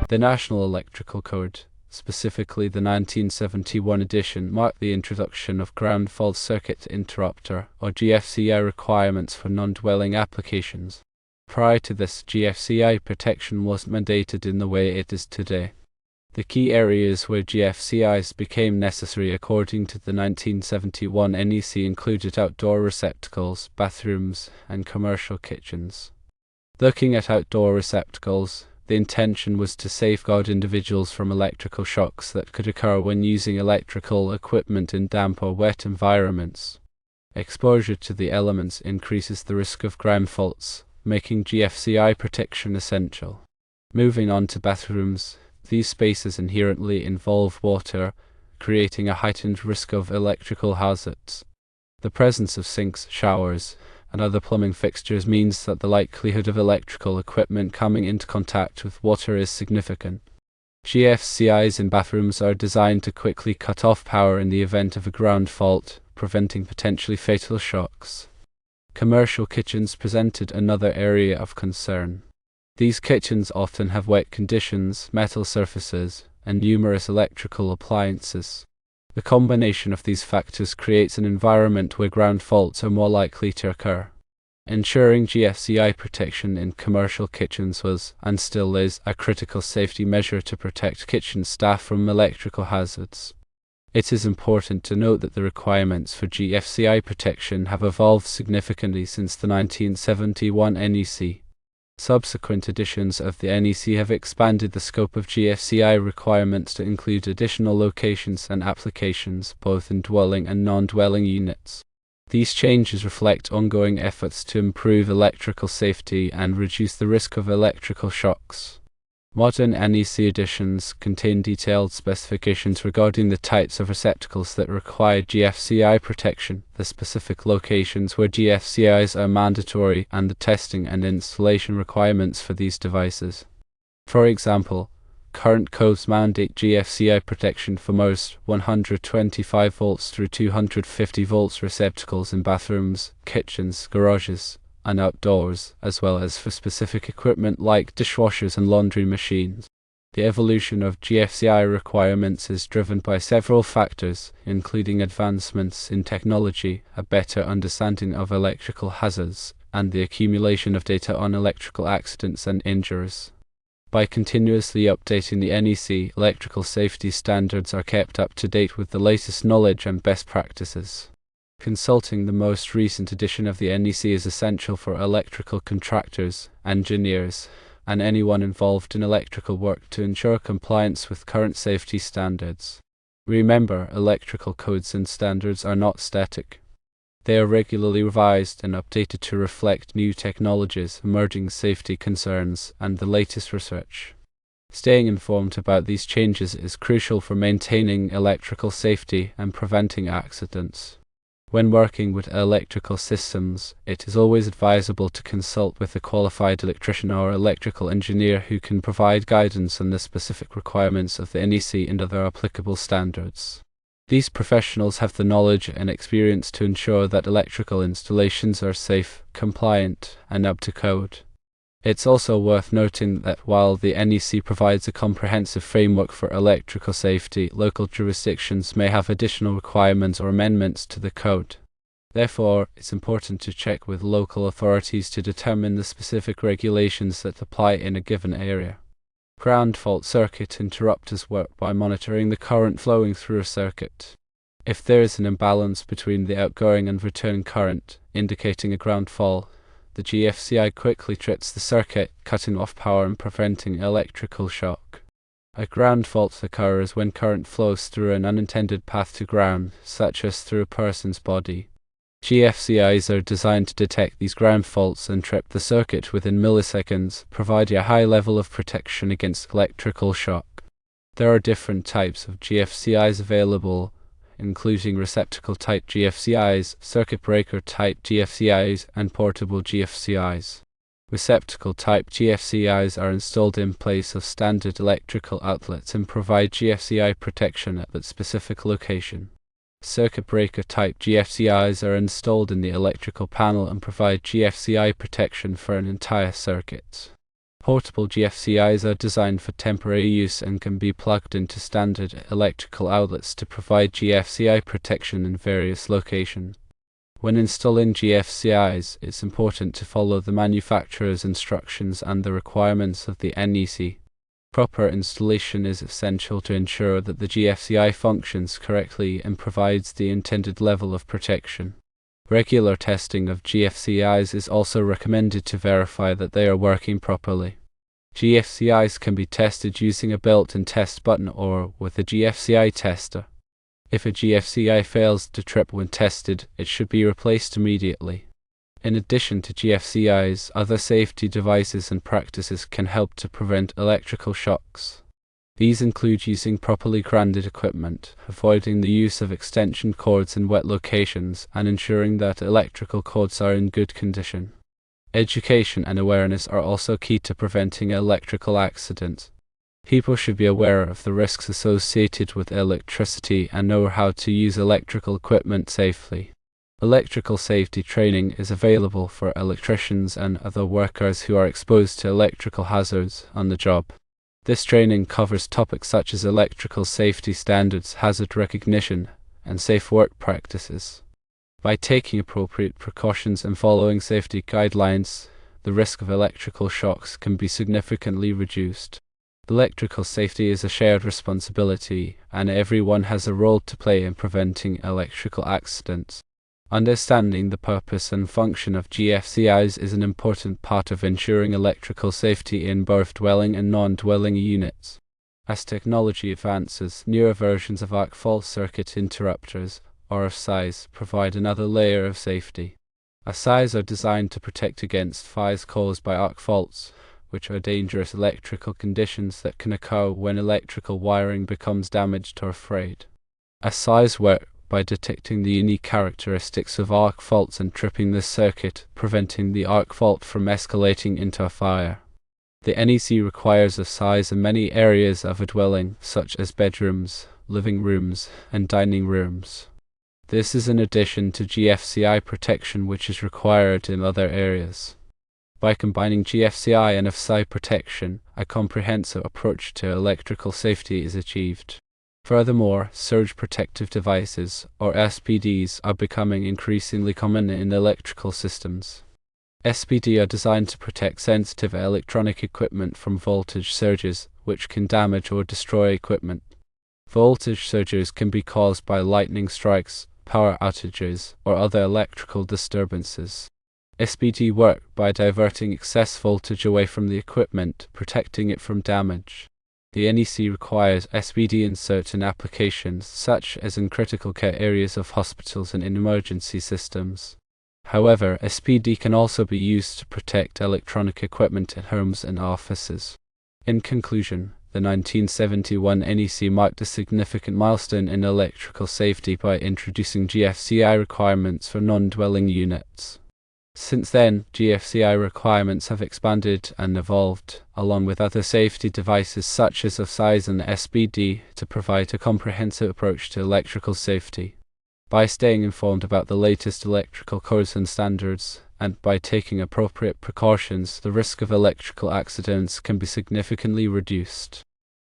The National Electrical Code, specifically the 1971 edition, marked the introduction of ground fault circuit interrupter, or GFCI, requirements for non-dwelling applications. Prior to this, GFCI protection wasn't mandated in the way it is today. The key areas where GFCIs became necessary according to the 1971 NEC included outdoor receptacles, bathrooms, and commercial kitchens. Looking at outdoor receptacles, the intention was to safeguard individuals from electrical shocks that could occur when using electrical equipment in damp or wet environments. Exposure to the elements increases the risk of ground faults, making GFCI protection essential. Moving on to bathrooms, these spaces inherently involve water, creating a heightened risk of electrical hazards. The presence of sinks, showers, and other plumbing fixtures means that the likelihood of electrical equipment coming into contact with water is significant. GFCIs in bathrooms are designed to quickly cut off power in the event of a ground fault, preventing potentially fatal shocks. Commercial kitchens presented another area of concern. These kitchens often have wet conditions, metal surfaces, and numerous electrical appliances. The combination of these factors creates an environment where ground faults are more likely to occur. Ensuring GFCI protection in commercial kitchens was, and still is, a critical safety measure to protect kitchen staff from electrical hazards. It is important to note that the requirements for GFCI protection have evolved significantly since the 1971 NEC. Subsequent editions of the NEC have expanded the scope of GFCI requirements to include additional locations and applications, both in dwelling and non-dwelling units. These changes reflect ongoing efforts to improve electrical safety and reduce the risk of electrical shocks. Modern NEC editions contain detailed specifications regarding the types of receptacles that require GFCI protection, the specific locations where GFCIs are mandatory, and the testing and installation requirements for these devices. For example, current codes mandate GFCI protection for most 125 volts through 250 volts receptacles in bathrooms, kitchens, garages, and outdoors, as well as for specific equipment like dishwashers and laundry machines. The evolution of GFCI requirements is driven by several factors, including advancements in technology, a better understanding of electrical hazards, and the accumulation of data on electrical accidents and injuries. By continuously updating the NEC, electrical safety standards are kept up to date with the latest knowledge and best practices. Consulting the most recent edition of the NEC is essential for electrical contractors, engineers, and anyone involved in electrical work to ensure compliance with current safety standards. Remember, electrical codes and standards are not static. They are regularly revised and updated to reflect new technologies, emerging safety concerns, and the latest research. Staying informed about these changes is crucial for maintaining electrical safety and preventing accidents. When working with electrical systems, it is always advisable to consult with a qualified electrician or electrical engineer who can provide guidance on the specific requirements of the NEC and other applicable standards. These professionals have the knowledge and experience to ensure that electrical installations are safe, compliant, and up to code. It's also worth noting that while the NEC provides a comprehensive framework for electrical safety, local jurisdictions may have additional requirements or amendments to the code. Therefore, it's important to check with local authorities to determine the specific regulations that apply in a given area. Ground fault circuit interrupters work by monitoring the current flowing through a circuit. If there is an imbalance between the outgoing and return current, indicating a ground fault, the GFCI quickly trips the circuit, cutting off power and preventing electrical shock. A ground fault occurs when current flows through an unintended path to ground, such as through a person's body. GFCIs are designed to detect these ground faults and trip the circuit within milliseconds, providing a high level of protection against electrical shock. There are different types of GFCIs available, including receptacle-type GFCIs, circuit breaker-type GFCIs, and portable GFCIs. Receptacle-type GFCIs are installed in place of standard electrical outlets and provide GFCI protection at that specific location. Circuit breaker-type GFCIs are installed in the electrical panel and provide GFCI protection for an entire circuit. Portable GFCIs are designed for temporary use and can be plugged into standard electrical outlets to provide GFCI protection in various locations. When installing GFCIs, it's important to follow the manufacturer's instructions and the requirements of the NEC. Proper installation is essential to ensure that the GFCI functions correctly and provides the intended level of protection. Regular testing of GFCIs is also recommended to verify that they are working properly. GFCIs can be tested using a built-in test button or with a GFCI tester. If a GFCI fails to trip when tested, it should be replaced immediately. In addition to GFCIs, other safety devices and practices can help to prevent electrical shocks. These include using properly grounded equipment, avoiding the use of extension cords in wet locations, and ensuring that electrical cords are in good condition. Education and awareness are also key to preventing electrical accidents. People should be aware of the risks associated with electricity and know how to use electrical equipment safely. Electrical safety training is available for electricians and other workers who are exposed to electrical hazards on the job. This training covers topics such as electrical safety standards, hazard recognition, and safe work practices. By taking appropriate precautions and following safety guidelines, the risk of electrical shocks can be significantly reduced. Electrical safety is a shared responsibility, and everyone has a role to play in preventing electrical accidents. Understanding the purpose and function of GFCIs is an important part of ensuring electrical safety in both dwelling and non-dwelling units. As technology advances, newer versions of arc fault circuit interrupters, or SIs, provide another layer of safety. SIs are designed to protect against fires caused by arc faults, which are dangerous electrical conditions that can occur when electrical wiring becomes damaged or frayed. SIs work by detecting the unique characteristics of arc faults and tripping the circuit, preventing the arc fault from escalating into a fire. The NEC requires SIs in many areas of a dwelling, such as bedrooms, living rooms, and dining rooms. This is in addition to GFCI protection which is required in other areas. By combining GFCI and SI protection, a comprehensive approach to electrical safety is achieved. Furthermore, surge protective devices, or SPDs, are becoming increasingly common in electrical systems. SPD are designed to protect sensitive electronic equipment from voltage surges, which can damage or destroy equipment. Voltage surges can be caused by lightning strikes, power outages, or other electrical disturbances. SPD work by diverting excess voltage away from the equipment, protecting it from damage. The NEC requires SPD in certain applications, such as in critical care areas of hospitals and in emergency systems. However, SPD can also be used to protect electronic equipment in homes and offices. In conclusion, the 1971 NEC marked a significant milestone in electrical safety by introducing GFCI requirements for non-dwelling units. Since then, GFCI requirements have expanded and evolved, along with other safety devices such as SIs and SPD, to provide a comprehensive approach to electrical safety. By staying informed about the latest electrical codes and standards, and by taking appropriate precautions, the risk of electrical accidents can be significantly reduced.